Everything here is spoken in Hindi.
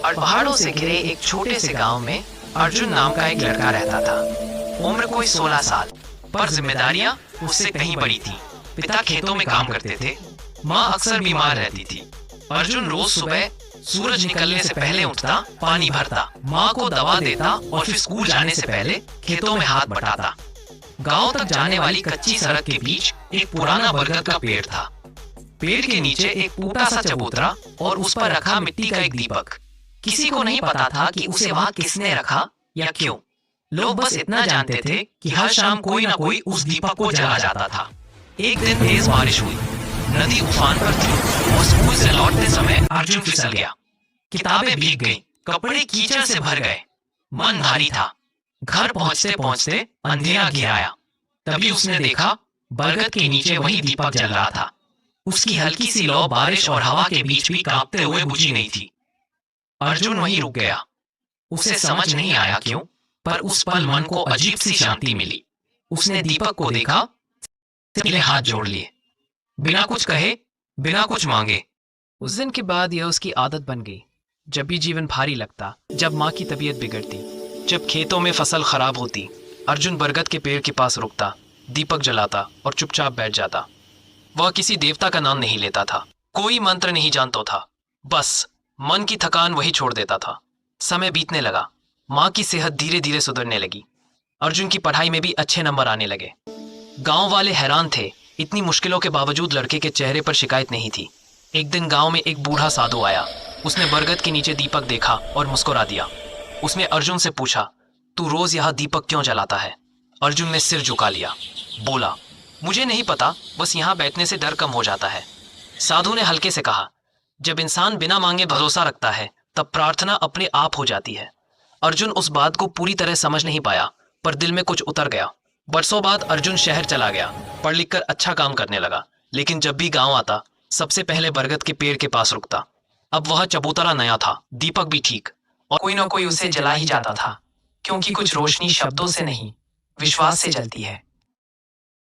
और पहाड़ों से घिरे एक छोटे से गांव में अर्जुन नाम का एक लड़का रहता था। उम्र कोई 16 साल, पर जिम्मेदारियां उससे कहीं बड़ी थी। पिता खेतों में काम करते थे, माँ अक्सर बीमार रहती थी। अर्जुन रोज सुबह सूरज निकलने से पहले उठता, पानी भरता, माँ को दवा देता और फिर स्कूल जाने से पहले खेतों में हाथ बटाता। गांव तक जाने वाली कच्ची सड़क के बीच एक पुराना बरगद का पेड़ था। पेड़ के नीचे एक टूटा सा चबूतरा और उस पर रखा मिट्टी का एक दीपक। किसी को नहीं पता था कि उसे वहां किसने रखा या क्यों। लोग बस इतना जानते थे कि हर शाम कोई ना कोई उस दीपक को जला जाता था। एक दिन तेज बारिश हुई, नदी उफान पर थी और स्कूल से लौटते समय अर्जुन फिसल गया। किताबें भीग गईं, कपड़े कीचड़ से भर गए, मन भारी था। घर पहुंचते पहुंचते अंधेरा घिर आया। तभी उसने देखा बरगद के नीचे वही दीपक जल रहा था। उसकी हल्की सी लौ बारिश और हवा के बीच भी कांपते हुए बुझी नहीं थी। अर्जुन वहीं रुक गया। उसे समझ नहीं आया क्यों, पर उस पल मन को अजीब सी शांति मिली। उसने दीपक को देखा, अपने हाथ जोड़ लिए, बिना कुछ कहे, बिना कुछ मांगे। उस दिन के बाद यह उसकी आदत बन गई। जब भी जीवन भारी लगता, जब माँ की तबीयत बिगड़ती, जब खेतों में फसल खराब होती, अर्जुन बरगद के पेड़ के पास रुकता, दीपक जलाता और चुपचाप बैठ जाता। वह किसी देवता का नाम नहीं लेता था, कोई मंत्र नहीं जानता था, बस मन की थकान वही छोड़ देता था। समय बीतने लगा, माँ की सेहत धीरे धीरे सुधरने लगी। अर्जुन की पढ़ाई में भी अच्छे नंबर आने लगे। गांव वाले हैरान थे, इतनी मुश्किलों के बावजूद लड़के के चेहरे पर शिकायत नहीं थी। एक दिन गांव में एक बूढ़ा साधु आया। उसने बरगद के नीचे दीपक देखा और मुस्कुरा दिया। उसने अर्जुन से पूछा, तू रोज यहाँ दीपक क्यों जलाता है? अर्जुन ने सिर झुका लिया, बोला, मुझे नहीं पता, बस यहाँ बैठने से डर कम हो जाता है। साधु ने हल्के से कहा, जब इंसान बिना मांगे भरोसा रखता है, तब प्रार्थना अपने आप हो जाती है। अर्जुन उस बात को पूरी तरह समझ नहीं पाया, पर दिल में कुछ उतर गया। बरसों बाद अर्जुन शहर चला गया, पढ़ लिख कर अच्छा काम करने लगा। लेकिन जब भी गांव आता, सबसे पहले बरगद के पेड़ के पास रुकता। अब वह चबूतरा नया था, दीपक भी ठीक, और कोई ना कोई उसे जला ही जाता था, क्योंकि कुछ रोशनी शब्दों से नहीं, विश्वास से जलती है।